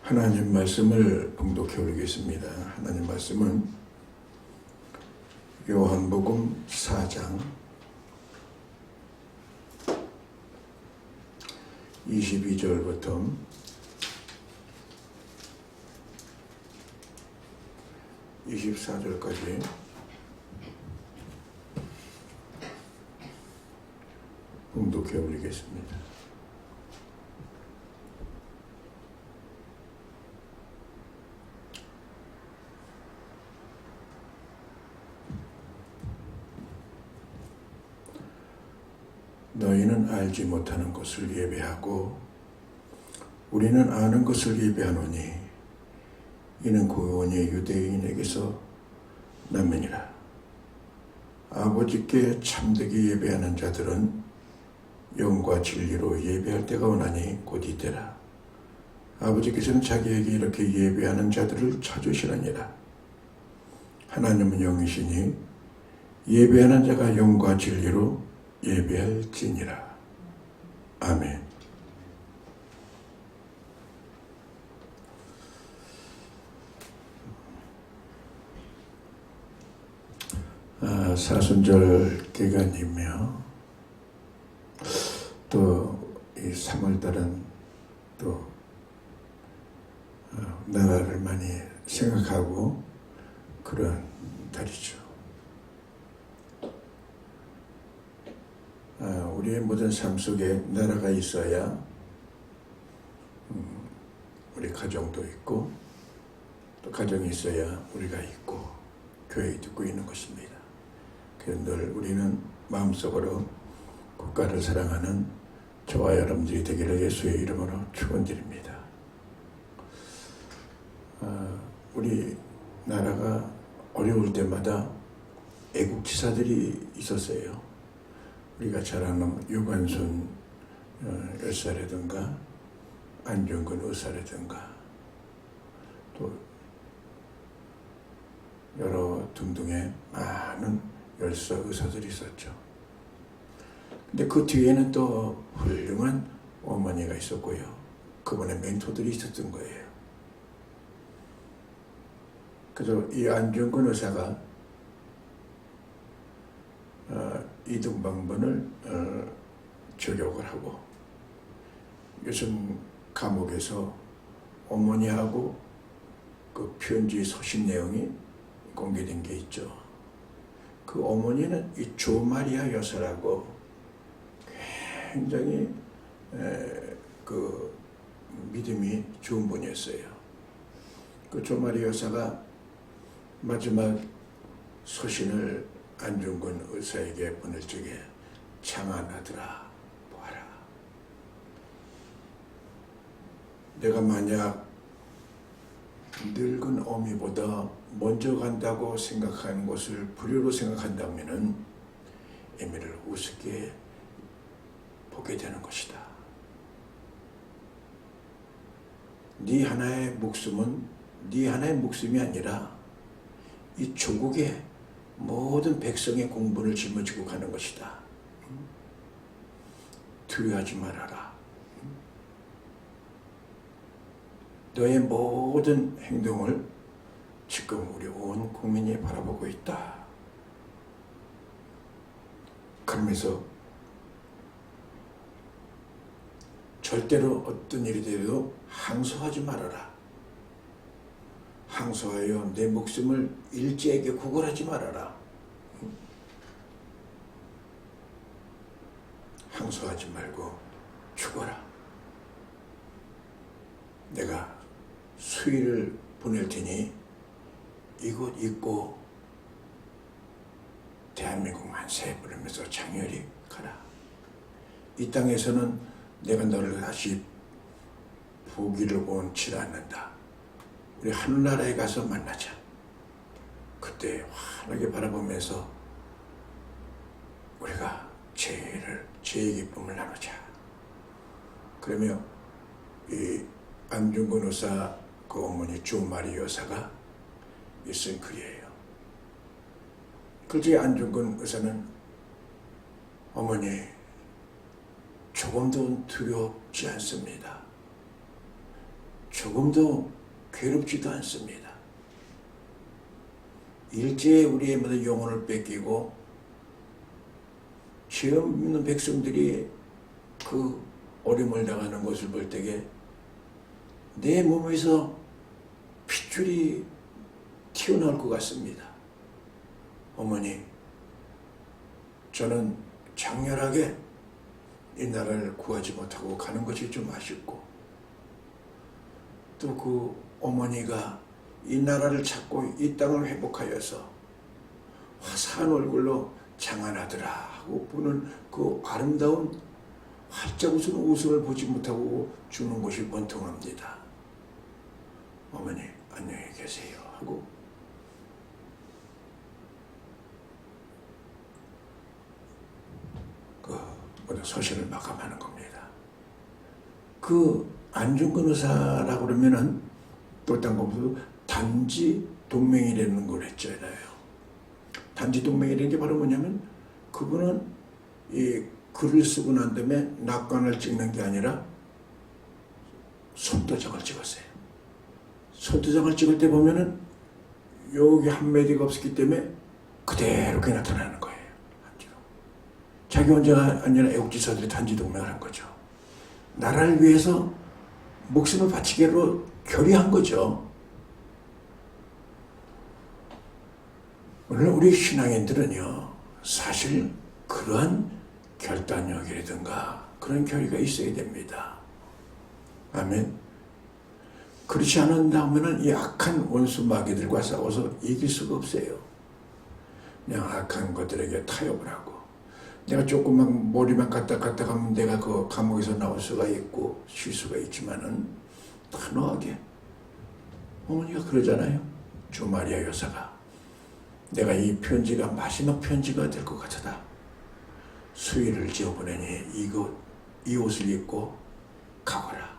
하나님 말씀을 봉독해 올리겠습니다. 하나님 말씀은 요한복음 4장 22절부터 24절까지 봉독해 올리겠습니다. 너희는 알지 못하는 것을 예배하고 우리는 아는 것을 예배하노니 이는 구원이 유대인에게서 남으니라. 아버지께 참되게 예배하는 자들은 영과 진리로 예배할 때가 오나니 곧 이때라. 아버지께서는 자기에게 이렇게 예배하는 자들을 찾으시느니라. 하나님은 영이시니 예배하는 자가 영과 진리로 예배할지니라. 아멘. 사순절 기간이며 또 이 3월달은 또 나라를 많이 생각하고 그런 달이죠. 우리의 모든 삶 속에 나라가 있어야 우리 가정도 있고 또 가정이 있어야 우리가 있고 교회도 있고 있는 것입니다. 그래서 늘 우리는 마음속으로 국가를 사랑하는 저와 여러분들이 되기를 예수의 이름으로 축원드립니다. 우리 나라가 어려울 때마다 애국지사들이 있었어요. 우리가 잘 아는 유관순 열사라든가 안중근 의사라든가 또 여러 등등의 많은 열사 의사들이 있었죠. 근데 그 뒤에는 또 훌륭한 어머니가 있었고요. 그분의 멘토들이 있었던 거예요. 그래서 이 안중근 의사가 이등방번을 저격을 하고 요즘 감옥에서 어머니하고 그 편지 소신 내용이 공개된 게 있죠. 그 어머니는 이 조마리아 여사라고 굉장히 그 믿음이 좋은 분이었어요. 그 조마리아 여사가 마지막 소신을 안중근 의사에게 보낼 적에 장안하더라 보아라. 내가 만약 늙은 어미보다 먼저 간다고 생각하는 것을 불효로 생각한다면은 애미를 우습게 보게 되는 것이다. 네 하나의 목숨은 네 하나의 목숨이 아니라 이 조국의 모든 백성의 공분을 짊어지고 가는 것이다. 두려워하지 말아라. 너의 모든 행동을 지금 우리 온 국민이 바라보고 있다. 그러면서 절대로 어떤 일이 되어도 항소하지 말아라. 항소하여 내 목숨을 일제에게 구걸하지 말아라. 항소하지 말고 죽어라. 내가 수위를 보낼 테니 이곳 있고 대한민국 만세 부르면서 장렬히 가라. 이 땅에서는 내가 너를 다시 보기를 원치 않는다. 우리 하늘나라에 가서 만나자. 그때 환하게 바라보면서 우리가 죄의 기쁨을 나누자. 그러며 이 안중근 의사 그 어머니 조마리 여사가 있은 글이에요. 그때 안중근 의사는 어머니 조금도 두렵지 않습니다. 조금도 괴롭지도 않습니다. 일제에 우리의 모든 영혼을 뺏기고 죄 없는 백성들이 그 어려움을 당하는 것을 볼 때에 내 몸에서 핏줄이 튀어나올 것 같습니다. 어머니, 저는 장렬하게 이 나라를 구하지 못하고 가는 것이 좀 아쉽고, 또 그 어머니가 이 나라를 찾고 이 땅을 회복하여서 화사한 얼굴로 장안하더라 하고 보는 그 아름다운 활짝 웃는 웃음을 보지 못하고 죽는 것이 원통합니다. 어머니 안녕히 계세요 하고 그 모든 소신을 마감하는 겁니다. 그 안중근 의사라고 그러면은 또 딴 것보다 단지 동맹이라는 걸 했잖아요. 단지 동맹이라는 게 바로 뭐냐면 그분은 이 글을 쓰고 난 다음에 낙관을 찍는 게 아니라 손도장을 찍었어요. 손도장을 찍을 때 보면은 여기 한마디가 없었기 때문에 그대로 그게 나타나는 거예요. 자기 혼자가 아니라 애국지사들이 단지 동맹을 한 거죠. 나라를 위해서 목숨을 바치기로 결의한 거죠. 오늘 우리 신앙인들은요, 사실 그러한 결단력이라든가 그런 결의가 있어야 됩니다. 아멘. 그렇지 않은다면 이 악한 원수 마귀들과 싸워서 이길 수가 없어요. 그냥 악한 것들에게 타협을 하고, 내가 조금만 머리만 갖다 가면 내가 그 감옥에서 나올 수가 있고 쉴 수가 있지만은 단호하게, 어머니가 그러잖아요. 주마리아 여사가 내가 이 편지가 마지막 편지가 될 것 같다. 수의를 지어보내니 이 옷을 입고 가거라.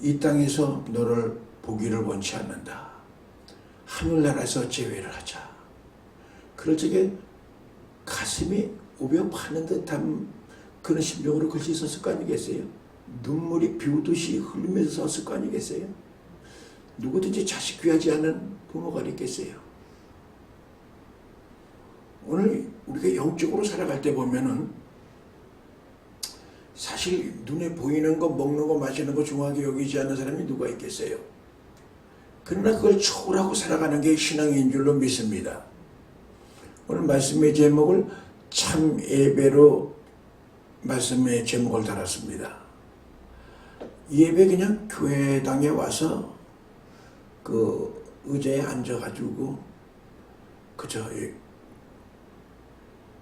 이 땅에서 너를 보기를 원치 않는다. 하늘나라에서 제외를 하자. 그럴 적에 가슴이 우벼 파는 듯한 그런 심정으로 글씨 썼을 거 아니겠어요? 눈물이 비오듯이 흘리면서 썼을 거 아니겠어요? 누구든지 자식 귀하지 않은 부모가 있겠어요? 오늘 우리가 영적으로 살아갈 때 보면은 사실 눈에 보이는 거, 먹는 거, 마시는 거 중요하게 여기지 않는 사람이 누가 있겠어요? 그러나 그걸 초월하고 살아가는 게 신앙인 줄로 믿습니다. 오늘 말씀의 제목을 참 예배로 말씀의 제목을 달았습니다. 예배 그냥 교회당에 와서 그 의자에 앉아가지고 그저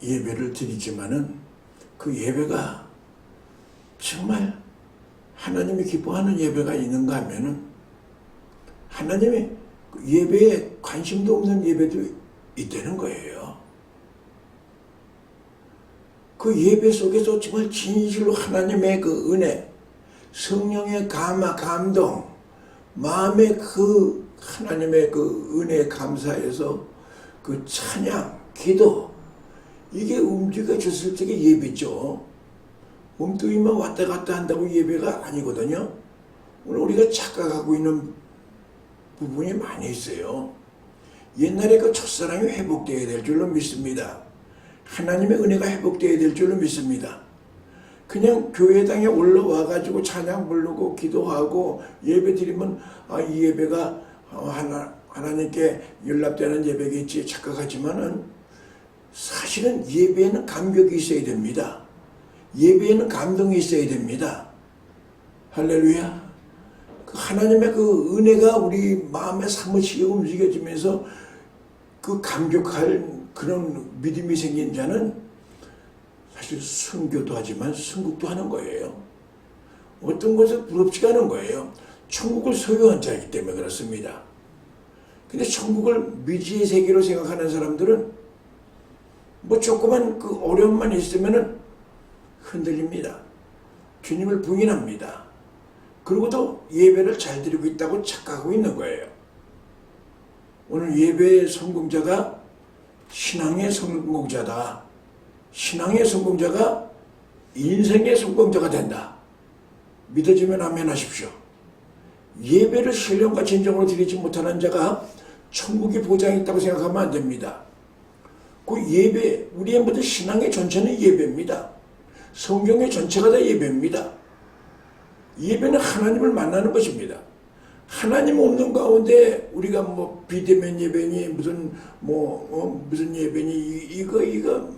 예배를 드리지만은 그 예배가 정말 하나님이 기뻐하는 예배가 있는가 하면은 하나님의 예배에 관심도 없는 예배도 있다는 거예요. 그 예배 속에서 정말 진실로 하나님의 그 은혜, 성령의 감동, 마음의 그 하나님의 그 은혜에 감사해서 그 찬양, 기도, 이게 움직여졌을 적에 예배죠. 몸뚱이만 왔다 갔다 한다고 예배가 아니거든요. 오늘 우리가 착각하고 있는 부분이 많이 있어요. 옛날에 그 첫사랑이 회복되어야 될 줄로 믿습니다. 하나님의 은혜가 회복되어야 될 줄로 믿습니다. 그냥 교회당에 올라와가지고 찬양 부르고 기도하고 예배 드리면 이 예배가 하나님께 연락되는 예배겠지 착각하지만은 사실은 예배에는 감격이 있어야 됩니다. 예배에는 감동이 있어야 됩니다. 할렐루야. 그 하나님의 그 은혜가 우리 마음에 사무치게 움직여지면서 그 감격할 그런 믿음이 생긴 자는 사실 순교도 하지만 순국도 하는 거예요. 어떤 것을 부럽지가 않은 거예요. 천국을 소유한 자이기 때문에 그렇습니다. 근데 천국을 미지의 세계로 생각하는 사람들은 뭐 조그만 그 어려움만 있으면은 흔들립니다. 주님을 부인합니다. 그리고도 예배를 잘 드리고 있다고 착각하고 있는 거예요. 오늘 예배의 성공자가 신앙의 성공자다. 신앙의 성공자가 인생의 성공자가 된다. 믿어지면 아멘 하십시오. 예배를 신령과 진정으로 드리지 못하는 자가 천국이 보장이 있다고 생각하면 안 됩니다. 그 예배, 우리의 모든 신앙의 전체는 예배입니다. 성경의 전체가 다 예배입니다. 예배는 하나님을 만나는 것입니다. 하나님 없는 가운데 우리가 뭐 비대면 예배니 무슨 무슨 예배니 이거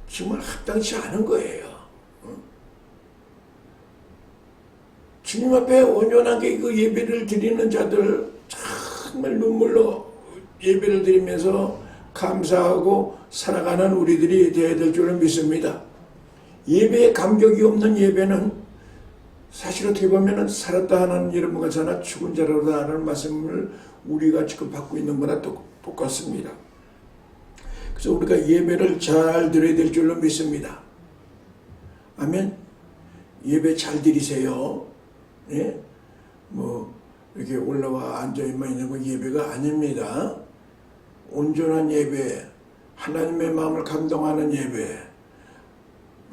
정말 합당치 않은 거예요. 주님 앞에 온전하게 그 예배를 드리는 자들 정말 눈물로 예배를 드리면서 감사하고 살아가는 우리들이 되어야 될 줄을 믿습니다. 예배에 감격이 없는 예배는 사실 어떻게 보면 살았다 하는 이름과 사나 죽은 자로다 하는 말씀을 우리가 지금 받고 있는 거나 똑같습니다. 그래서 우리가 예배를 잘 드려야 될 줄로 믿습니다. 아멘. 예배 잘 드리세요. 예? 뭐 이렇게 올라와 앉아만 있는 거 예배가 아닙니다. 온전한 예배, 하나님의 마음을 감동하는 예배,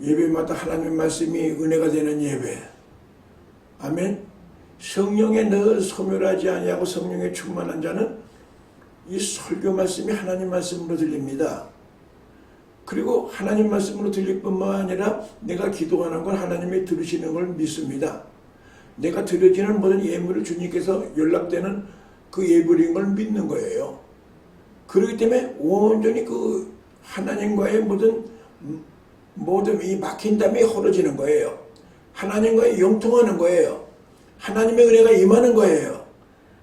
예배마다 하나님의 말씀이 은혜가 되는 예배. 아멘. 성령에 늘 소멸하지 아니하고 성령에 충만한 자는 이 설교 말씀이 하나님 말씀으로 들립니다. 그리고 하나님 말씀으로 들릴 뿐만 아니라 내가 기도하는 걸 하나님이 들으시는 걸 믿습니다. 내가 드려지는 모든 예물을 주님께서 연락되는 그 예물인 걸 믿는 거예요. 그렇기 때문에 온전히 그 하나님과의 모든 이 막힌 담이 헐어지는 거예요. 하나님과의 영통하는 거예요. 하나님의 은혜가 임하는 거예요.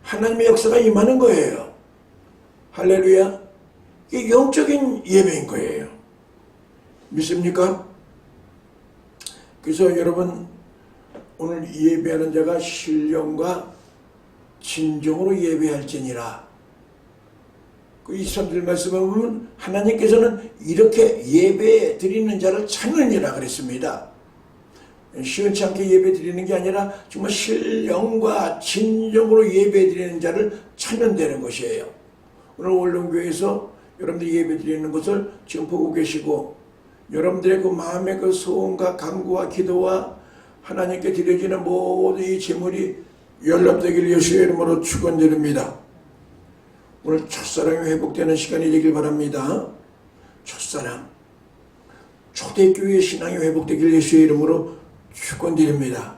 하나님의 역사가 임하는 거예요. 할렐루야. 이게 영적인 예배인 거예요. 믿습니까? 그래서 여러분 오늘 예배하는 자가 신령과 진정으로 예배할지니라. 그 23절 말씀에 보면 하나님께서는 이렇게 예배 드리는 자를 찾느니라 그랬습니다. 시원치 않게 예배 드리는 게 아니라 정말 신령과 진정으로 예배 드리는 자를 찾는다는 것이에요. 오늘 원룸교회에서 여러분들이 예배 드리는 것을 지금 보고 계시고 여러분들의 그 마음의 그 소원과 간구와 기도와 하나님께 드려지는 모든 이 제물이 연락되길 예수의 이름으로 축원드립니다. 오늘 첫사랑이 회복되는 시간이 되길 바랍니다. 첫사랑, 초대교회 신앙이 회복되길 예수의 이름으로 축원드립니다.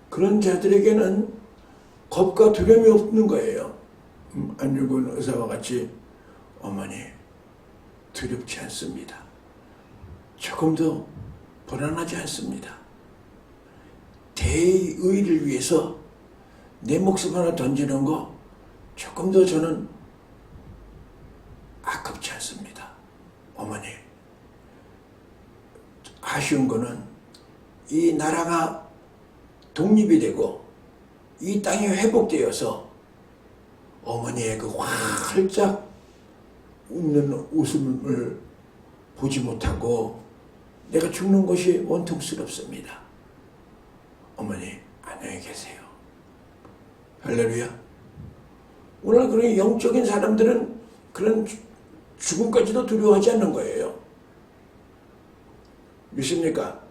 그런 자들에게는 겁과 두려움이 없는 거예요. 안유근 의사와 같이 어머니 두렵지 않습니다. 조금도 불안하지 않습니다. 대의를 위해서 내 목숨 하나 던지는 거 조금도 저는 아깝지 않습니다. 어머니, 아쉬운 거는 이 나라가 독립이 되고 이 땅이 회복되어서 어머니의 그 활짝 웃는 웃음을 보지 못하고 내가 죽는 것이 원통스럽습니다. 어머니 안녕히 계세요. 할렐루야. 오늘 그런 영적인 사람들은 그런 죽음까지도 두려워하지 않는 거예요. 믿습니까?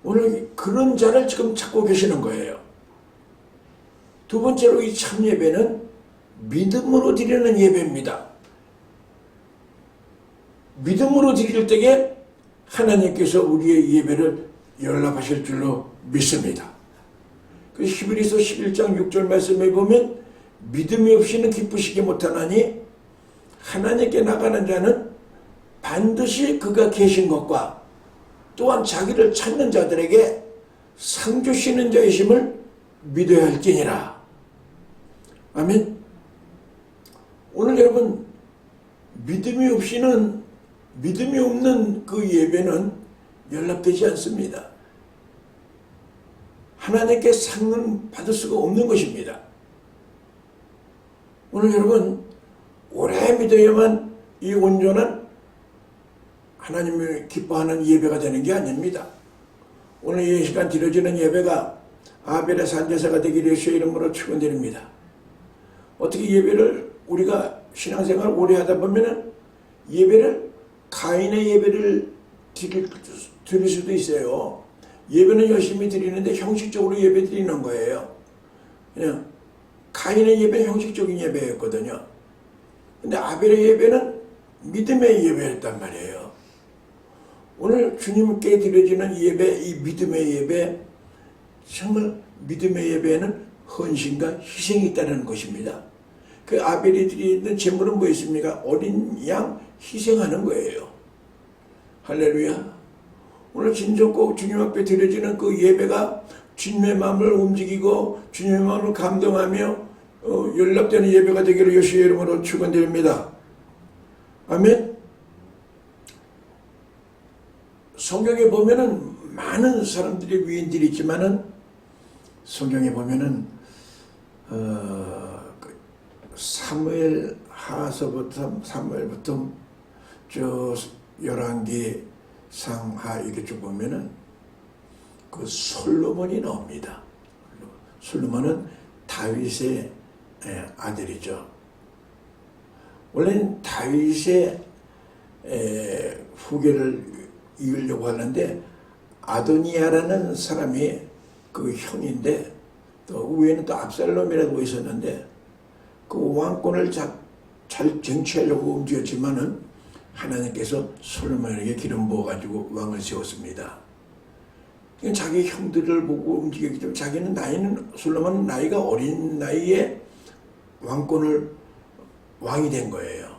오늘 그런 자를 지금 찾고 계시는 거예요. 두 번째로 이 참 예배는 믿음으로 드리는 예배입니다. 믿음으로 드릴 때에 하나님께서 우리의 예배를 연락하실 줄로 믿습니다. 그 히브리서 11장 6절 말씀에 보면 믿음이 없이는 기쁘시기 못하나니 하나님께 나가는 자는 반드시 그가 계신 것과 또한 자기를 찾는 자들에게 상 주시는 자이심을 믿어야 할지니라. 아멘. 오늘 여러분 믿음이 없는 그 예배는 연락되지 않습니다. 하나님께 상은 받을 수가 없는 것입니다. 오늘 여러분 오래 믿어야만 이 온전한 하나님을 기뻐하는 예배가 되는 게 아닙니다. 오늘 이 시간 드려지는 예배가 아벨의 산제사가 되기를 예수의 이름으로 축원드립니다. 어떻게 예배를 우리가 신앙생활 오래 하다 보면은 예배를 가인의 예배를 드릴 수도 있어요. 예배는 열심히 드리는데 형식적으로 예배 드리는 거예요. 그냥 가인의 예배는 형식적인 예배였거든요. 근데 아벨의 예배는 믿음의 예배였단 말이에요. 오늘 주님께 드려지는 예배, 이 믿음의 예배, 정말 믿음의 예배에는 헌신과 희생이 있다는 것입니다. 그 아벨이 드리는 제물은 뭐였습니까? 어린 양 희생하는 거예요. 할렐루야. 오늘 진정 꼭 주님 앞에 드려지는 그 예배가 주님의 마음을 움직이고 주님의 마음을 감동하며 연락되는 예배가 되기를 예수의 이름으로 축원드립니다. 아멘. 성경에 보면은 많은 사람들이 위인들이 있지만은 성경에 보면은 사무엘 하서부터 사무엘부터 저 열왕기 상하 이렇게 쭉 보면은 그 솔로몬이 나옵니다. 솔로몬은 다윗의 아들이죠. 원래는 다윗의 후계를 이으려고 하는데 아도니아라는 사람이 그 형인데 또 위에는 또 압살롬이라고 있었는데 그 왕권을 잘 쟁취하려고 움직였지만은 하나님께서 솔로몬에게 기름 부어가지고 왕을 세웠습니다. 자기 형들을 보고 움직였기 때문에 자기는 나이는 솔로몬은 나이가 어린 나이에 왕이 된 거예요.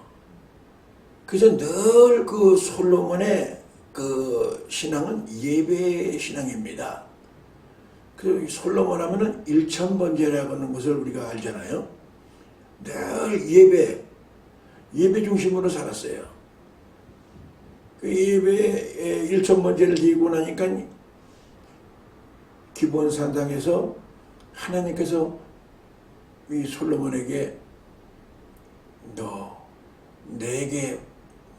그래서 늘 그 솔로몬의 그 신앙은 예배 신앙입니다. 그 솔로몬 하면은 일천번제라고 하는 것을 우리가 알잖아요. 늘 예배 중심으로 살았어요. 그 예배에 일천번제를 드리고 나니까 기본 산당에서 하나님께서 이 솔로몬에게 너 내게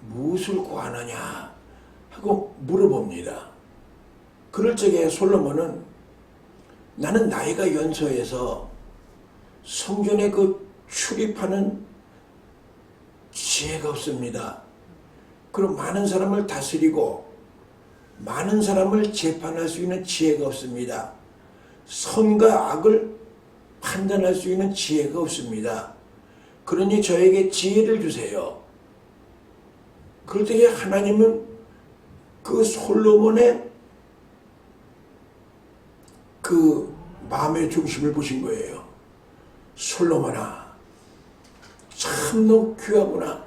무엇을 구하느냐 하고 물어봅니다. 그럴 적에 솔로몬은 나는 나이가 연소해서 성전에 그 출입하는 지혜가 없습니다. 그리고 많은 사람을 다스리고 많은 사람을 재판할 수 있는 지혜가 없습니다. 선과 악을 판단할 수 있는 지혜가 없습니다. 그러니 저에게 지혜를 주세요. 그럴 때 하나님은 그 솔로몬의 그 마음의 중심을 보신 거예요. 솔로몬아, 참 너 귀하구나.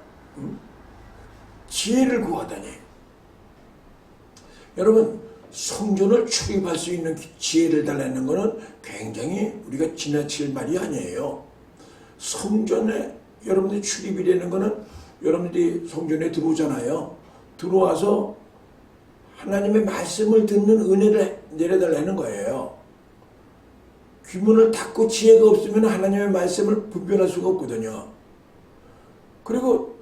지혜를 구하다니. 여러분, 성전을 출입할 수 있는 지혜를 달라는 것은 굉장히 우리가 지나칠 말이 아니에요. 성전에 여러분들이 출입이 되는 것은 여러분들이 성전에 들어오잖아요. 들어와서 하나님의 말씀을 듣는 은혜를 내려달라는 거예요. 귀문을 닫고 지혜가 없으면 하나님의 말씀을 분별할 수가 없거든요. 그리고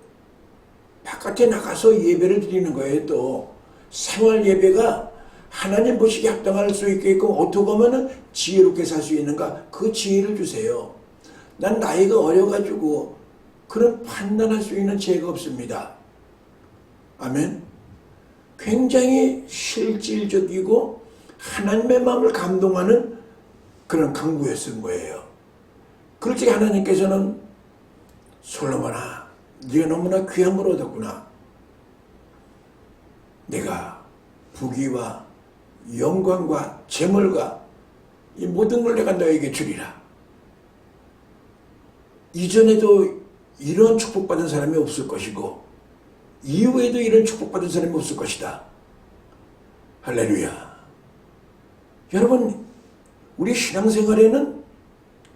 바깥에 나가서 예배를 드리는 거예요. 또 생활 예배가 하나님 보시기에 합당할 수 있게끔 어떻게 하면 지혜롭게 살 수 있는가, 그 지혜를 주세요. 난 나이가 어려가지고 그런 판단할 수 있는 지혜가 없습니다. 아멘. 굉장히 실질적이고 하나님의 마음을 감동하는 그런 강구였던 거예요. 그럴 때 하나님께서는 솔로몬아, 네가 너무나 귀한 걸 얻었구나. 내가 부귀와 영광과 재물과 이 모든 걸 내가 너에게 주리라. 이전에도 이런 축복받은 사람이 없을 것이고 이후에도 이런 축복받은 사람이 없을 것이다. 할렐루야. 여러분, 우리 신앙생활에는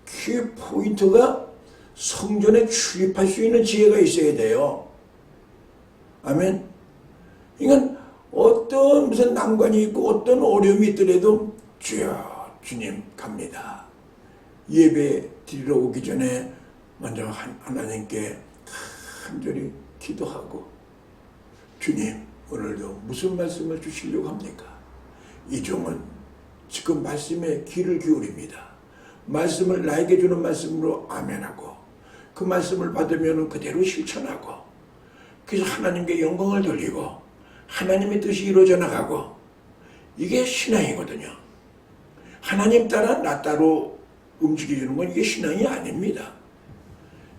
키 포인트가 성전에 출입할 수 있는 지혜가 있어야 돼요. 아멘. 그러니까 어떤 무슨 난관이 있고 어떤 어려움이 있더라도 주여, 주님 갑니다. 예배 드리러 오기 전에 먼저 하나님께 간절히 기도하고, 주님 오늘도 무슨 말씀을 주시려고 합니까? 이 종은 지금 말씀에 귀를 기울입니다. 말씀을 나에게 주는 말씀으로 아멘하고 그 말씀을 받으면 그대로 실천하고, 그래서 하나님께 영광을 돌리고 하나님의 뜻이 이루어져 나가고 이게 신앙이거든요. 하나님 따라 나 따로 움직여주는 건 이게 신앙이 아닙니다.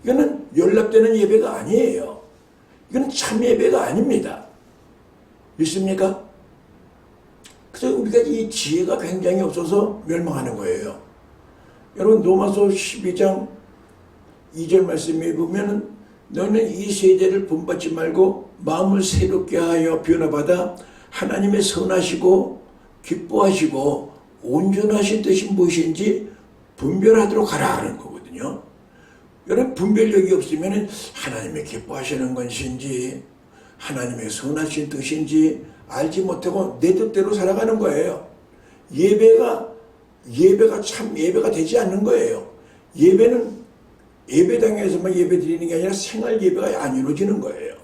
이거는 연락되는 예배가 아니에요. 이건 참 예배가 아닙니다. 믿습니까? 그래서 우리가 이 지혜가 굉장히 없어서 멸망하는 거예요. 여러분 로마서 12장 2절 말씀에 보면은 너는 이 세대를 본받지 말고 마음을 새롭게 하여 변화받아 하나님의 선하시고 기뻐하시고 온전하신 뜻이 무엇인지 분별하도록 하라 하는 거거든요. 여러분 분별력이 없으면 하나님의 기뻐하시는 것인지 하나님의 선하신 뜻인지 알지 못하고 내 뜻대로 살아가는 거예요. 예배가 참 예배가 되지 않는 거예요. 예배는 예배당에서만 예배 드리는 게 아니라 생활 예배가 안 이루어지는 거예요.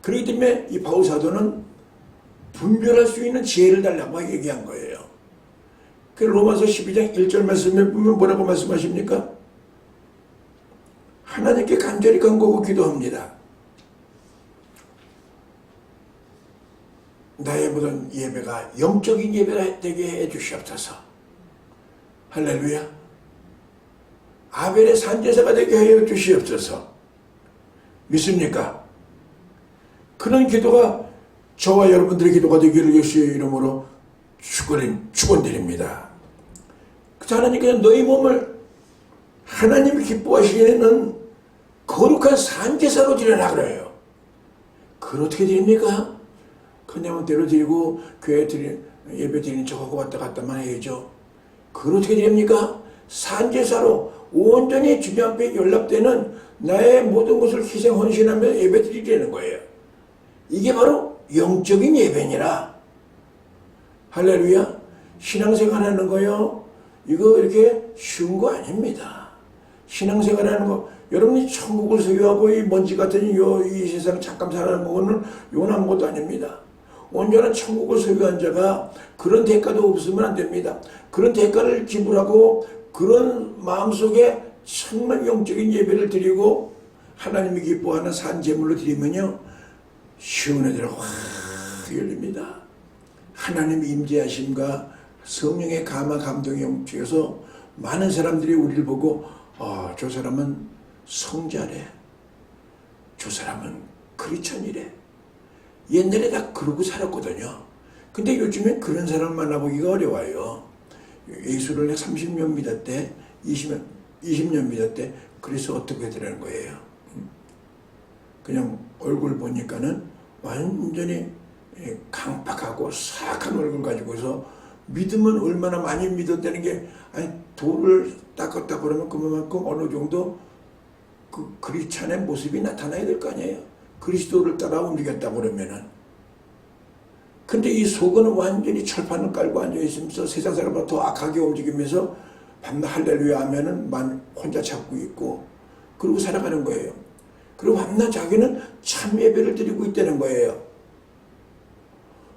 그렇기 때문에 이 바울 사도는 분별할 수 있는 지혜를 달라고 얘기한 거예요. 그 로마서 12장 1절 말씀에 보면 뭐라고 말씀하십니까? 하나님께 간절히 간구하고 기도합니다. 나의 모든 예배가 영적인 예배가 되게 해 주시옵소서. 할렐루야. 아벨의 산제사가 되게 해 주시옵소서. 믿습니까? 그런 기도가 저와 여러분들의 기도가 되기를 예수의 이름으로 축원드립니다. 하나님께서 너희 몸을 하나님이 기뻐하시는 거룩한 산제사로 드리라 그래요. 그걸 어떻게 드립니까? 그냥 대로 드리고 교회 예배 드리는 척하고 왔다 갔다만 해야죠. 그걸 어떻게 드립니까? 산제사로 온전히 주님 앞에 연락되는 나의 모든 것을 희생 헌신하며 예배 드리려는 거예요. 이게 바로 영적인 예배니라. 할렐루야. 신앙생활 하는 거요, 이거 이렇게 쉬운 거 아닙니다. 신앙생활 하는 거, 여러분이 천국을 소유하고 이 먼지 같은 이 세상 잠깐 살아가는 거는 이건 아무것도 아닙니다. 온전한 천국을 소유한 자가 그런 대가도 없으면 안 됩니다. 그런 대가를 지불하고 그런 마음속에 정말 영적인 예배를 드리고 하나님이 기뻐하는 산제물로 드리면요, 시원하더라 확 열립니다. 하나님의 임재하심과 성령의 감화 감동이 움직여서 많은 사람들이 우리를 보고 저 사람은 성자래, 저 사람은 크리스천이래. 옛날에 다 그러고 살았거든요. 근데 요즘엔 그런 사람 만나보기가 어려워요. 예수를 30년 믿었대, 20년 믿었대. 그래서 어떻게 되라는 거예요? 그냥 얼굴 보니까는 완전히 강팍하고 사악한 얼굴 가지고서 믿으면 얼마나 많이 믿었다는 게, 아니 돌을 닦았다 그러면 그만큼 어느 정도 그 크리스찬의 모습이 나타나야 될 거 아니에요. 그리스도를 따라 움직였다 그러면은. 근데 이 속은 완전히 철판을 깔고 앉아있으면서 세상 사람보다 더 악하게 움직이면서 밤낮 할렐루야 하면은 혼자 찾고 있고 그러고 살아가는 거예요. 그리고 밤낮 자기는 참 예배를 드리고 있다는 거예요.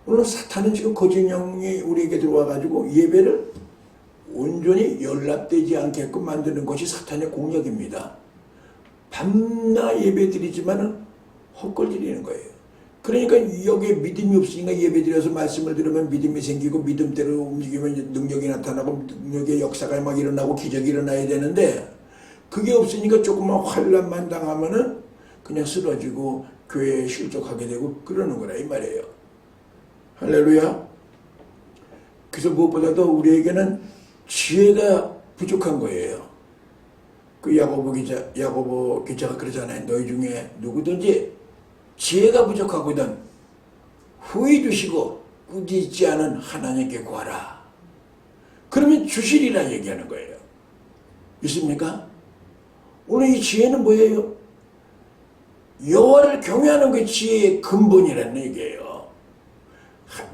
오늘 사탄은 지금 거짓 영이 우리에게 들어와가지고 예배를 온전히 연락되지 않게끔 만드는 것이 사탄의 공략입니다. 밤낮 예배 드리지만은 헛걸 드리는 거예요. 그러니까 여기에 믿음이 없으니까 예배 드려서 말씀을 들으면 믿음이 생기고 믿음대로 움직이면 능력이 나타나고 능력의 역사가 막 일어나고 기적이 일어나야 되는데 그게 없으니까 조금만 환난만 당하면은 그냥 쓰러지고 교회에 실족하게 되고 그러는 거라 이 말이에요. 할렐루야. 그래서 무엇보다도 우리에게는 지혜가 부족한 거예요. 그 야고보 기자가 그러잖아요. 너희 중에 누구든지 지혜가 부족하거든 후히 주시고 꾸짖지 않은 하나님께 구하라. 그러면 주시리라 얘기하는 거예요. 믿습니까? 오늘 이 지혜는 뭐예요? 여호와를 경외하는 게 지혜의 근본이라는 얘기예요.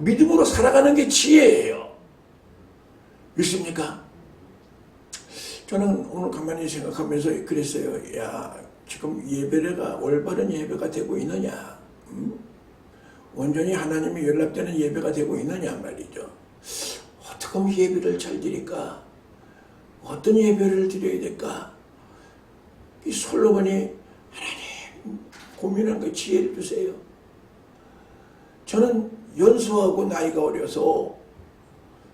믿음으로 살아가는 게 지혜예요. 믿습니까? 저는 오늘 가만히 생각하면서 그랬어요. 야, 지금 예배가 올바른 예배가 되고 있느냐? 온전히 하나님이 연락되는 예배가 되고 있느냐 말이죠. 어떻게 하면 예배를 잘 드릴까? 어떤 예배를 드려야 될까? 이 솔로몬이 하나님 고민한 거 지혜를 주세요. 저는 연소하고 나이가 어려서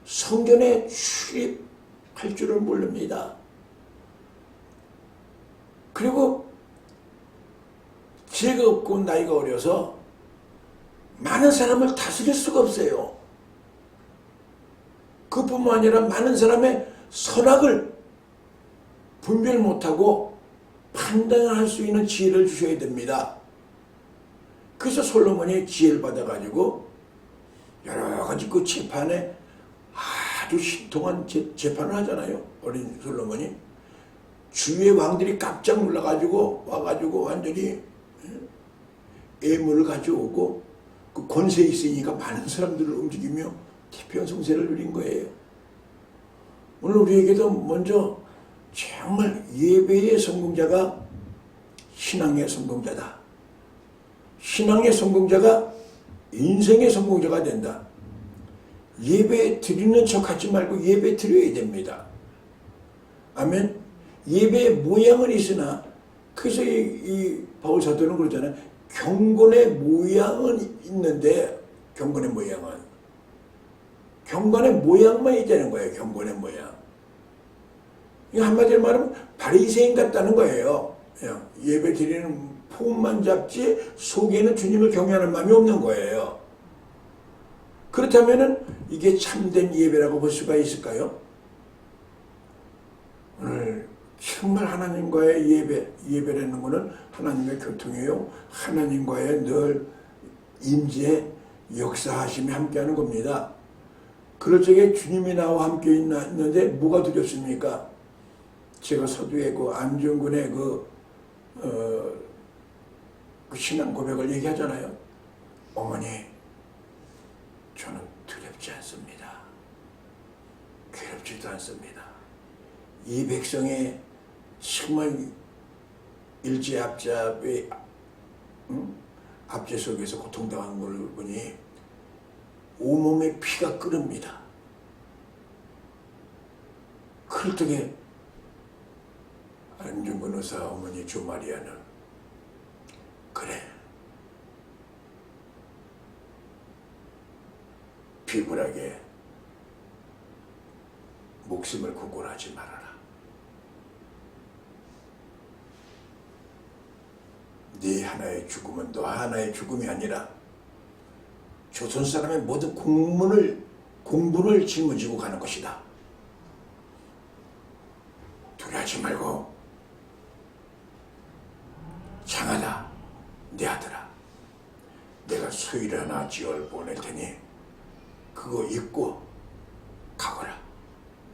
성전에 출입할 줄을 모릅니다. 그리고 지혜가 없고 나이가 어려서 많은 사람을 다스릴 수가 없어요. 그뿐만 아니라 많은 사람의 선악을 분별 못하고 판단할 수 있는 지혜를 주셔야 됩니다. 그래서 솔로몬이 지혜를 받아가지고 여러 가지 그 재판에 아주 신통한 재판을 하잖아요. 어린 솔로몬이. 주위의 왕들이 깜짝 놀라가지고 와가지고 완전히 애물을 가져오고 그 권세 있으니까 많은 사람들을 움직이며 태평성세를 누린 거예요. 오늘 우리에게도 먼저 정말 예배의 성공자가 신앙의 성공자다. 신앙의 성공자가 인생의 성공자가 된다. 예배 드리는 척 하지 말고 예배 드려야 됩니다. 아멘. 예배의 모양은 있으나, 그래서 이 바울 사도는 그러잖아요. 경건의 모양은 있는데, 경건의 모양만 있다는 거예요. 경건의 모양. 한마디로 말하면 바리새인 같다는 거예요. 그냥 예배 드리는 폼만 잡지 속에는 주님을 경외하는 마음이 없는 거예요. 그렇다면 이게 참된 예배라고 볼 수가 있을까요? 오늘 정말 하나님과의 예배라는 것은 하나님의 교통이에요. 하나님과의 늘 임재, 역사하심이 함께하는 겁니다. 그럴 적에 주님이 나와 함께 있는데 뭐가 두렵습니까? 제가 서두에 그 안중근의 그 신앙 고백을 얘기하잖아요. 어머니, 저는 두렵지 않습니다. 괴롭지도 않습니다. 이 백성의 정말 일제압잡의 압제 속에서 고통당한 걸 보니 온몸에 피가 끓습니다. 그럴 적에 안중근 의사 어머니 조마리아는 그래, 비굴하게 목숨을 구걸하지 말아라. 네 하나의 죽음은 너 하나의 죽음이 아니라 조선 사람의 모든 공분을 짊어지고 가는 것이다. 두려워하지 말고 장하다, 내 아들아, 내가 수일 하나 지을 보낼 테니 그거 잊고 가거라.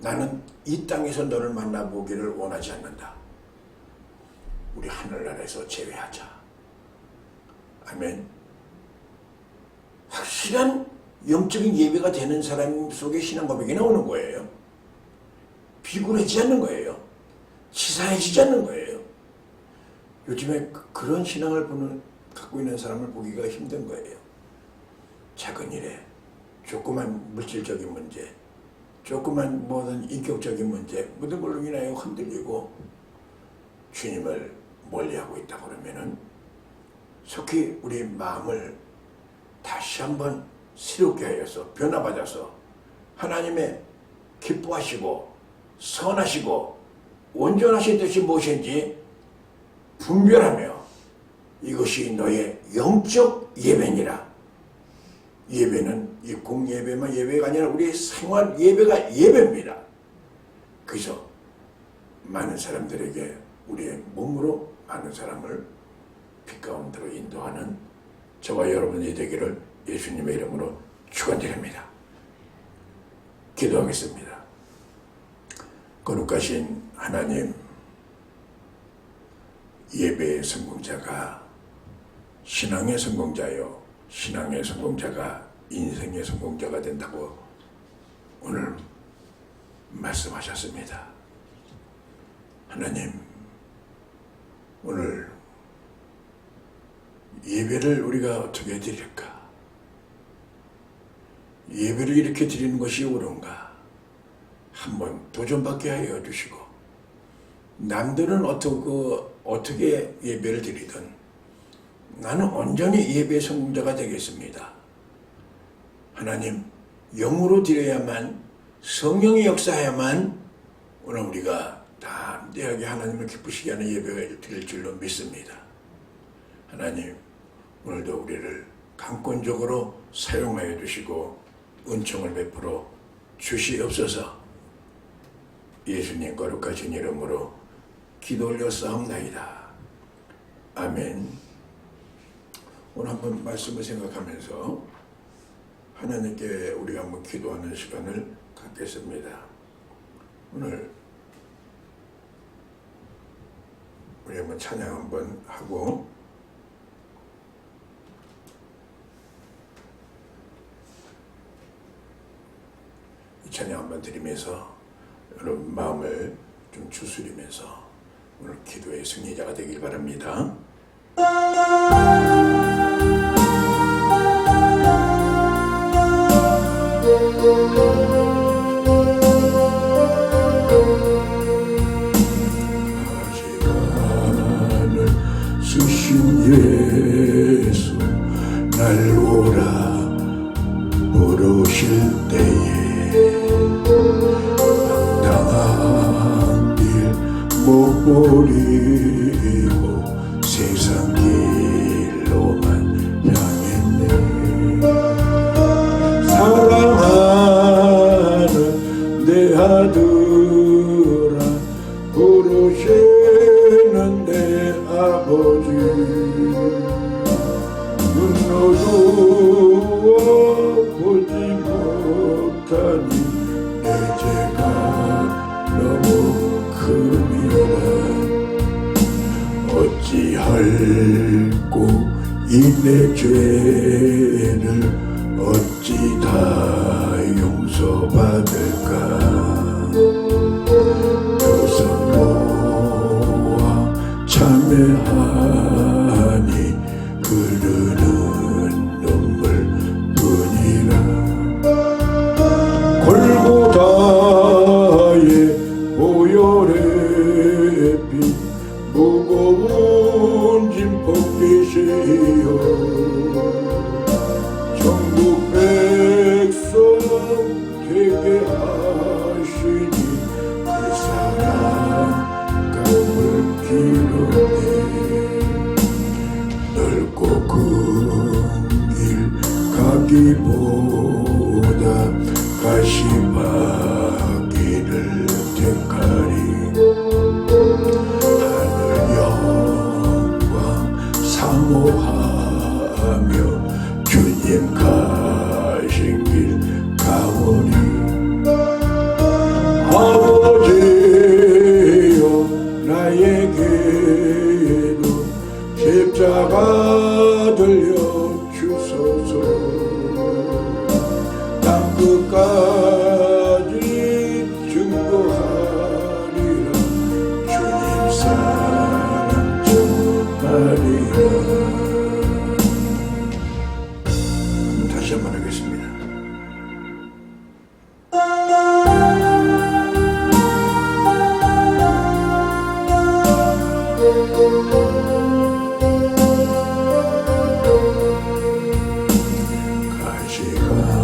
나는 이 땅에서 너를 만나보기를 원하지 않는다. 우리 하늘나라에서 제외하자. 아멘. 확실한 영적인 예배가 되는 사람 속에 신앙 고백이 나오는 거예요. 비굴해지지 않는 거예요. 치사해지지 않는 거예요. 요즘에 그런 신앙을 갖고 있는 사람을 보기가 힘든 거예요. 작은 일에 조그만 물질적인 문제, 조그만 모든 인격적인 문제, 모든 걸로 인하여 흔들리고 주님을 멀리하고 있다 그러면은 속히 우리 마음을 다시 한번 새롭게 하여서 변화받아서 하나님의 기뻐하시고 선하시고 온전하신 뜻이 무엇인지 분별하며 이것이 너의 영적 예배니라. 예배는 이 공예배만 예배가 아니라 우리의 생활 예배가 예배입니다. 그래서 많은 사람들에게 우리의 몸으로 많은 사람을 빛 가운데로 인도하는 저와 여러분이 되기를 예수님의 이름으로 축원드립니다. 기도하겠습니다. 거룩하신 하나님, 예배의 성공자가 신앙의 성공자요, 신앙의 성공자가 인생의 성공자가 된다고 오늘 말씀하셨습니다. 하나님, 오늘 예배를 우리가 어떻게 드릴까? 예배를 이렇게 드리는 것이 옳은가? 한번 도전받게 하여 주시고, 남들은 어떻게 예배를 드리든 나는 온전히 예배의 성공자가 되겠습니다. 하나님 영으로 드려야만, 성령의 역사야만 오늘 우리가 담대하게 하나님을 기쁘시게 하는 예배가 드릴 줄로 믿습니다. 하나님 오늘도 우리를 강권적으로 사용하여 주시고 은총을 베풀어 주시옵소서. 예수님 거룩하신 이름으로 기도 올렸사옵나이다. 아멘. 오늘 한번 말씀을 생각하면서 하나님께 우리가 한번 기도하는 시간을 갖겠습니다. 오늘 우리 한번 찬양 한번 하고 이 찬양 한번 드리면서 여러분 마음을 좀 추스리면서 오늘 기도의 승리자가 되길 바랍니다. 시간을 쓰신 예수 날 오라 부르실 때에 당당한 길 못 버리고 세상 길로만 향했네. 사랑하는 내 아들아 부르시는 내 아버지 눈 어두워 보지 못하니 내 죄가 너무 큼이라. 어찌할꼬 이 내 죄를 어찌 다 용서받을까. 두 손 모아 참회하니 흐르는 눈물뿐이라. 골고다의 보혈의 피 무거운 짐 벗기시오. 전국 백성 되게 하시니 그 사랑 강물 기름에 넓고 큰 길 가기보다 가시밭길을 택하리. 하늘 영광 사모하며 주님 가신 길 가오니. 아버지여 나에게도 십자가 들려 주소서. 땅끝까지 증거하리라 주님 사랑 정말이라. 다시 한번 하겠습니다.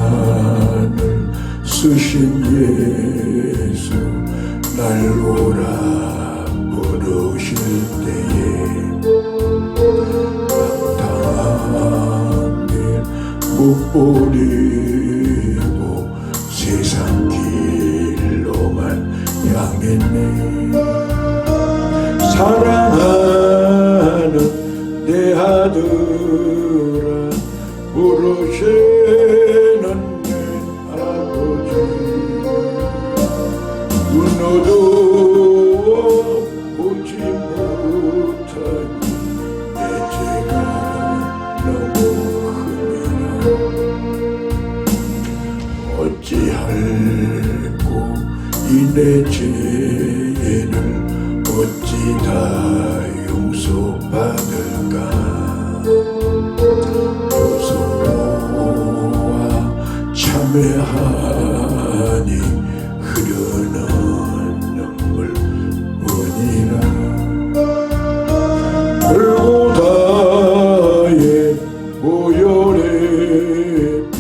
가시관을 쓰신 예수 날 오라 부르실 때에 당당한 길 못 버리고 세상 길로만 향했네. 사랑하는 내 아들아 부르시는 내 아버지 눈 어두워 보지 못하니 내 죄가 너무 큼이라. 어찌할꼬 이 내 죄를 어찌 다 용서받을까. 두 손 모아 참회하니 흐르는 눈물뿐이라. 골고다의 보혈의 피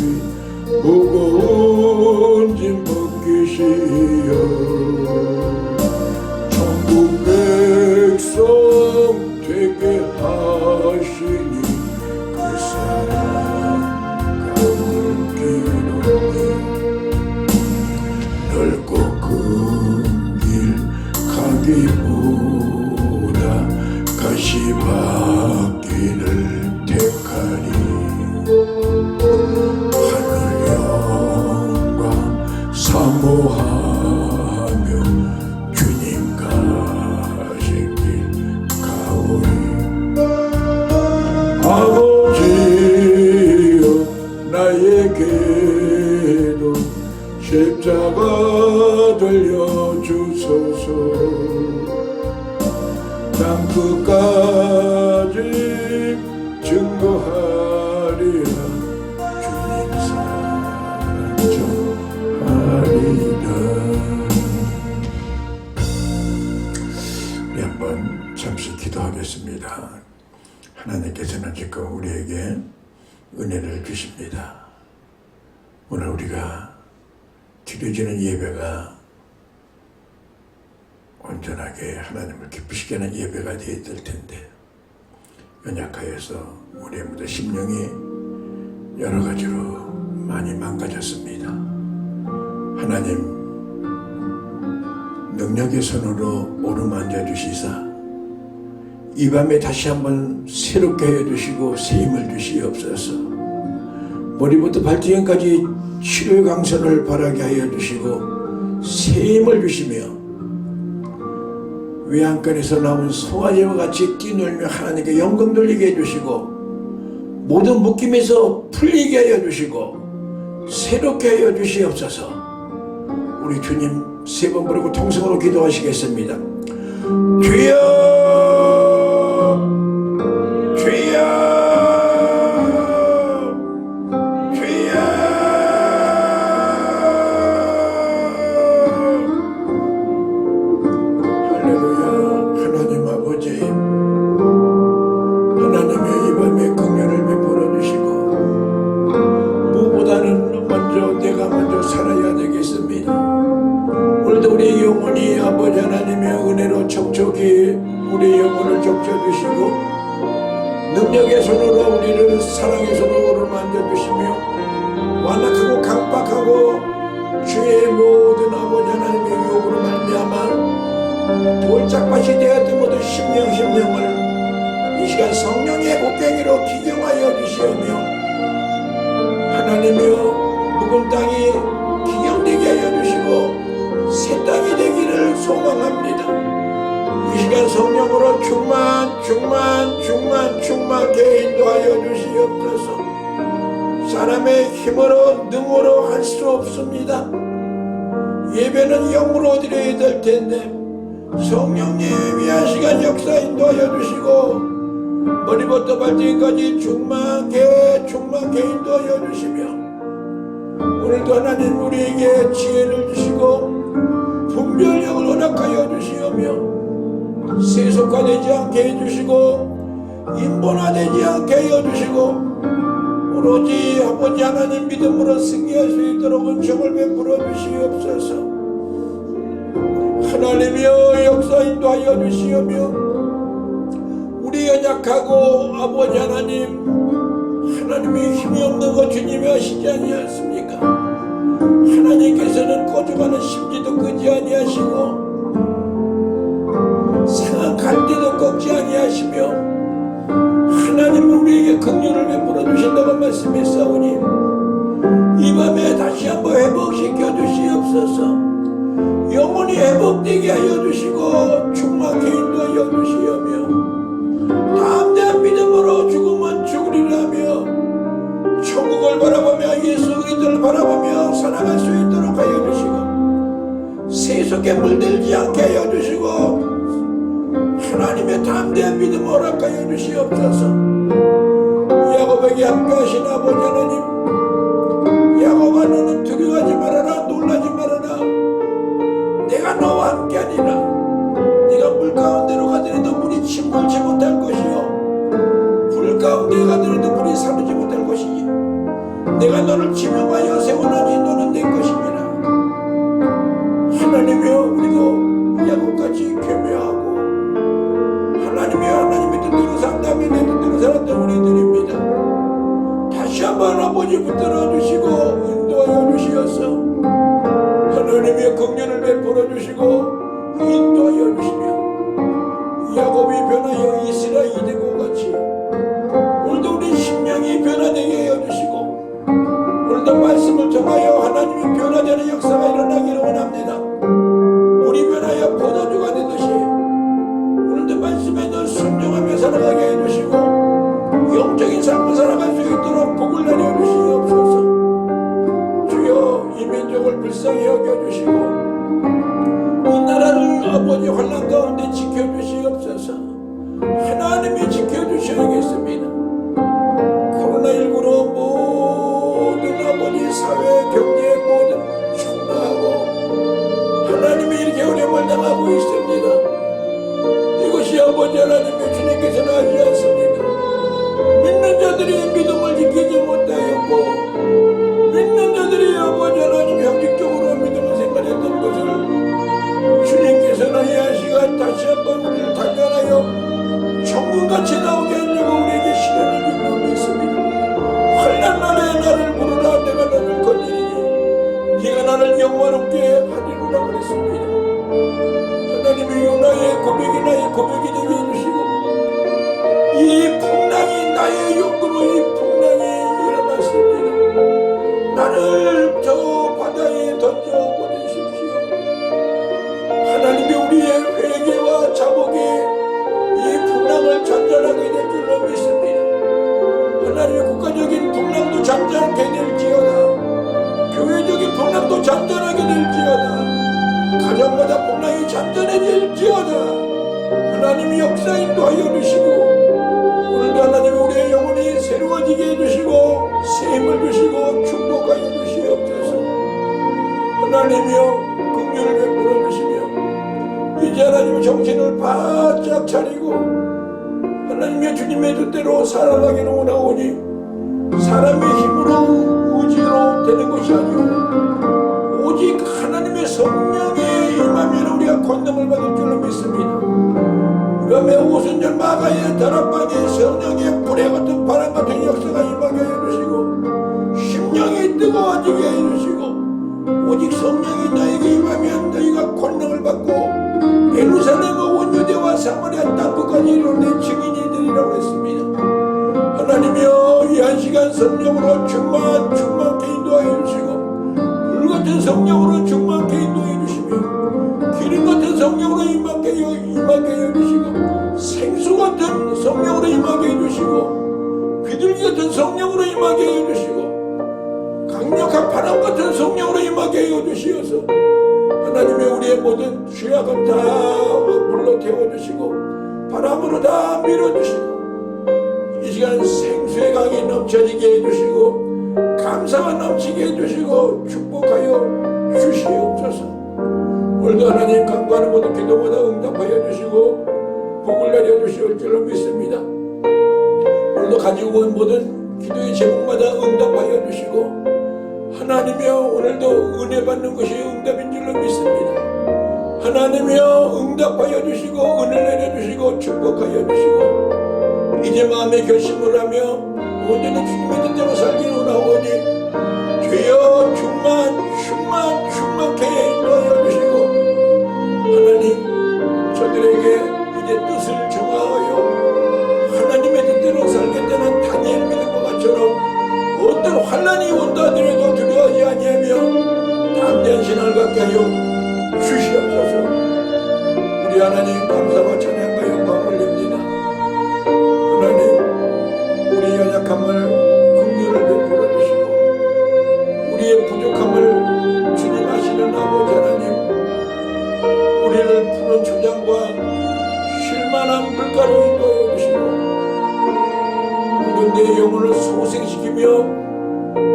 나에게도 십자가 들려주소서. 땅 끝까지 증거하리라. 주님 사랑 전하리라. 우리 한번 잠시 기도하겠습니다. 하나님께서는 지금 우리에게 은혜를 주십니다. 오늘 우리가 드려지는 예배가 온전하게 하나님을 기쁘시게 하는 예배가 되어야 될 텐데, 연약하여서 우리의 모든 심령이 여러 가지로 많이 망가졌습니다. 하나님, 능력의 손으로 오르만져 주시사 이 밤에 다시 한번 새롭게 해주시고 새 힘을 주시옵소서. 머리부터 발뒤까지 치료의 강선을 바라게 하여 주시고 새 힘을 주시며 외양간에서 나온 송아지와 같이 뛰놀며 하나님께 영광 돌리게 해주시고 모든 묶임에서 풀리게 하여 주시고 새롭게 하여 주시옵소서. 우리 주님 세 번 부르고 통성으로 기도하시겠습니다. 주여, 주여, 주여. 할렐루야. 하나님 아버지, 하나님의 이 밤에 긍휼을 베풀어 주시고 무엇보다는 먼저 내가 먼저 살아야 되겠습니다. 오늘도 우리의 영혼이 아버지 하나님의 은혜로 촉촉히 우리의 영혼을 적셔주시고 능력의 손으로 우리를 사랑의 손으로 만져주시며 완악하고 강박하고 주의 모든 아버지 하나님의 유혹으로 말미암아 돌짝밭이 되었던 모든 심령을 이 시간 성령의 곡괭이로 기경하여 주시오며 하나님이여 묵은 땅이 기경되게 하여 주시고 새 땅이 되기를 소망합니다. 이 시간 성령으로 충만케 인도하여 주시옵소서. 사람의 힘으로 능으로 할 수 없습니다. 예배는 영으로 드려야 될 텐데 성령님 위한 시간 역사 인도하여 주시고 머리부터 발뒤까지 충만케 인도하여 주시며 오늘도 하나님 우리에게 지혜를 주시고 분별력을 허락하여 주시오며 세속화되지 않게 해주시고 인본화되지 않게 해주시고 오로지 아버지 하나님 믿음으로 승리할 수 있도록 은총을 베풀어 주시옵소서. 하나님이여 역사 인도하여 주시오며 우리 연약하고 아버지 하나님이 힘이 없는 것 주님이 아시지 아니하십니까? 하나님께서는 꼬죽하는 심지도 끄지 아니하시고 상한 갈대도 꺾지 아니하시며 하나님은 우리에게 긍휼을 베풀어 주신다고 말씀했사오니 이 밤에 다시 한번 회복시켜 주시옵소서. 영혼이 회복되게 하여 주시고 충만케 인도하여 주시오며 담대한 믿음으로 죽으면 죽으리라며 천국을 바라보며 예수 그리스도를 바라보며 살아갈 수 있도록 하여 주시고 세속에 물들지 않게 하여 주시고 하나님의 담대한 믿음 허락하여 주시옵소서. 야곱에게 함께하신 아버지 하나님, 야곱아 너는 두려워하지 말아라, 놀라지 말아라. 내가 너와 함께하리라. 네가 물 가운데로 가더라도 물이 침몰치 못할 것이요 불 가운데 가더라도 불이 사르지 못할 것이니 내가 너를 지명하여 세우나니 너는 내 것이니라. 하나님이여 우리도 야곱같이 겸허하고 하나님의 뜻대로 산다면 내 뜻대로 살았던 우리들입니다. 다시 한번 아버지 붙들어 주시고 인도하여 주시어서 하나님의 긍휼을 베풀어 주시고 인도하여 주시며 야곱이 변하여 이스라엘이 되고 같이 오늘도 우리 심령이 변화되게 하여 주시고 오늘도 말씀을 통하여 하나님이 변화되는 역사가 일어나기를 원합니다. 우리 변하여 포도주가 되듯이 오늘도 말씀에 늘 순종하며 살아가게 해주시고 영적인 삶을 살아갈 수 있도록 복을 내려 주시옵소서. 주시옵소서. 하나님이 지켜주셔야겠습니다. 코로나19로 모든 아버지 사회 경제 모든 충돌하고 하나님이 이렇게 어려움을 당하고 있습니다. 이것이 아버지 하나님의 주님께서는 하지 않습니까? 믿는 자들이 믿음을 지키지 못하였고 믿는 자들이 아버지 하나님 형식적으로 믿음을 생각했던 것을 주님께서는 이 한 시간 다시 한번 우리를 단련하여 천국같이 나오게 하려고 우리에게 시련을 주고 있습니다. 환난 날에 나를 부르라 내가 너를 건지리니 네가 나를 영화롭게 하리로라 그랬습니다. 하나님이 요나의 고백이 나의 고백이 되게 해주시고 이 풍랑이 나의 욕구로 이 풍랑이 일어났습니다. 나를 저 바다에 던져버리십시오. 하나님이 우리의 회개와 자복에 이 풍랑을 잔잔하게 될 줄로 믿습니다. 하나님의 국가적인 풍랑도 잔잔하게 될지어다. 교회적인 풍랑도 잔잔하게 될지어다. 가정마다 풍랑이 잔잔해질지어다. 하나님이 역사 인도하여 주시고 오늘도 하나님이 우리의 영혼이 새로워지게 해주시고 새 힘을 주시고 축복하여 주시옵소서. 하나님이여 긍휼을 베풀어 주시며 이제 하나님의 정신을 바짝 차리고 하나님의 주님의 뜻대로 살아가기를 원하오니 사람의 힘으로 의지로 되는 것이 아니오 오직 하나님의 성령의 임하면 우리가 권능을 받을 줄로 믿습니다. 그러면 오순절 마가의 다락방에 성령의 불의 같은 바람 같은 역사가 임하게 해주시고 심령이 뜨거워지게 해주시고 오직 성령이 너에게 임하면 너희가 권능을 받고 예루살렘과 온 유대와 사마리아 땅끝까지 이르러 내 증인이 되리라고 했습니다. 하나님이여 이 한 시간 성령으로 충만케 인도하여 주시고 불같은 성령으로 충만케 인도해 주시며 기름 같은 성령으로 임하게 해 주시고 생수 같은 성령으로 임하게 해 주시고 비둘기 같은 성령으로 임하게 해 주시고 강력한 바람 같은 성령으로 임하게 해 주시어서 하나님의 우리의 모든 죄악을 다 불러 태워주시고 바람으로 다 밀어주시고 이 시간 생수의 강이 넘쳐지게 해주시고 감사가 넘치게 해주시고 축복하여 주시옵소서. 오늘도 하나님 간구하는 모든 기도보다 응답하여 주시고 복을 내려주시올 줄로 믿습니다. 오늘도 가지고 온 모든 기도의 제목마다 응답하여 주시고 하나님이여 오늘도 은혜 받는 것이 응답인 줄로 믿습니다. 하나님이여 응답하여 주시고 은혜를 내려주시고 축복하여 주시고 이제 마음의 결심을 하며 온전히 주님의 뜻대로 살기를 원하오니 주여 충만케 인도하여 주시고 하나님 저들에게 이제 뜻을 정하여 하나님의 뜻대로 살겠다는 다니엘 믿음과 같처럼 어떤 환난이 온다 하더라도 두려워하지 아니하며 담대한 신앙을 갖게 하여 주시옵소서. 우리 하나님 감사와 찬양과 영광 올립니다. 하나님 우리 연약함을 긍휼을 베풀어 주시고 우리의 부족함을 주님 아시는 아버지 하나님 우리를 푸른 초장과 쉴만한 물가로 인도해 주시고 내 영혼을 소생시키며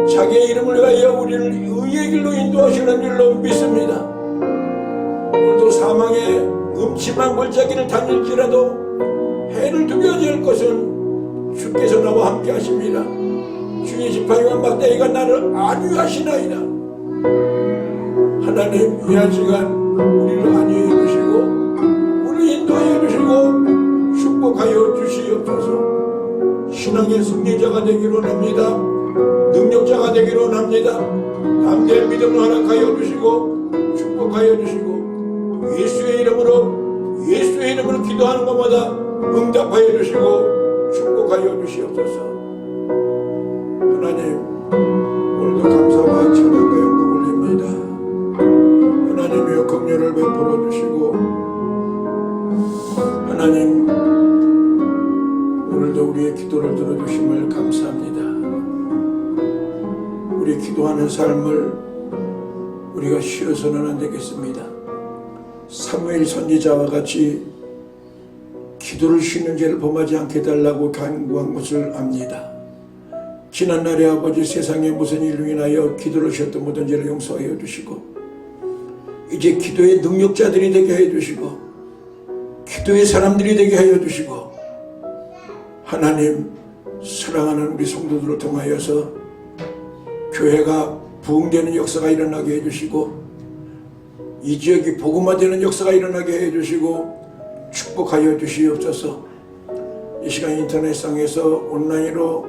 자기의 이름을 위하여 우리를 의의 길로 인도하시는 줄로 믿습니다. 오늘도 사망의 음침한 골짜기를 다닐지라도 해를 두려워질 것은 주께서 나와 함께 하십니다. 주의 지팡이와 막대기가 나를 안위하시나이다. 하나님 이 한 시간 우리를 안위해 주시고 우리를 인도하여 주시고 축복하여 주시옵소서. 신앙의 승리자가 되기로 합니다. 능력자가 되기로 합니다. 담대한 믿음을 허락하여 주시고 축복하여 주시고 예수의 이름으로 기도하는 것마다 응답하여 주시고 축복하여 주시옵소서. 하나님 오늘도 감사와 찬양과 영광을 올립니다. 하나님이여 긍휼을 베풀어 주시고 하나님 오늘도 우리의 기도를 들어주심을 감사합니다. 우리 기도하는 삶을 우리가 쉬어서는 안 되겠습니다. 사무엘 선지자와 같이 기도를 쉬는 죄를 범하지 않게 해달라고 간구한 것을 압니다. 지난날에 아버지 세상에 무슨 일로 인하여 기도를 쉬었던 모든 죄를 용서하여 주시고 이제 기도의 능력자들이 되게 해 주시고 기도의 사람들이 되게 하여 주시고 하나님 사랑하는 우리 성도들을 통하여서 교회가 부흥되는 역사가 일어나게 해주시고 이 지역이 복음화되는 역사가 일어나게 해주시고 축복하여 주시옵소서. 이 시간 인터넷상에서 온라인으로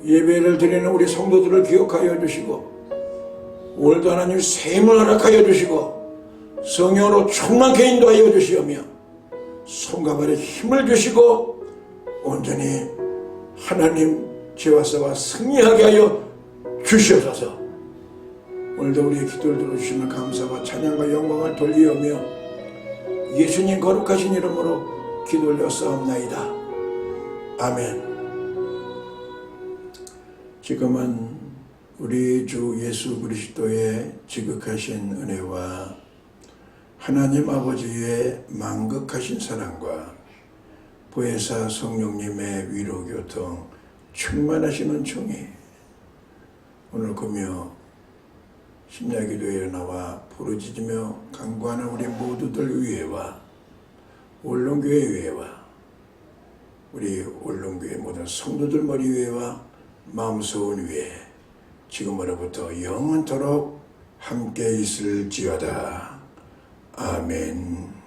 예배를 드리는 우리 성도들을 기억하여 주시고 오늘도 하나님 새 힘을 허락하여 주시고 성령으로 충만케 인도하여 주시오며 손과 발에 힘을 주시고 온전히 하나님 죄와 싸워 승리하게 하여 주시옵소서. 오늘도 우리의 기도를 들어주시면 감사와 찬양과 영광을 돌리오며 예수님 거룩하신 이름으로 기도 올렸사옵나이다. 아멘. 지금은 우리 주 예수 그리스도의 지극하신 은혜와 하나님 아버지의 만극하신 사랑과 보혜사 성령님의 위로교통 충만하시는 종이 오늘 금요 심야기도에 나와 부르짖으며 간구하는 우리 모두들 위에와 올론교회 위에와 우리 올론교회 모든 성도들 머리 위에와 마음소원 위에 지금으로부터 영원토록 함께 있을지어다. 아멘.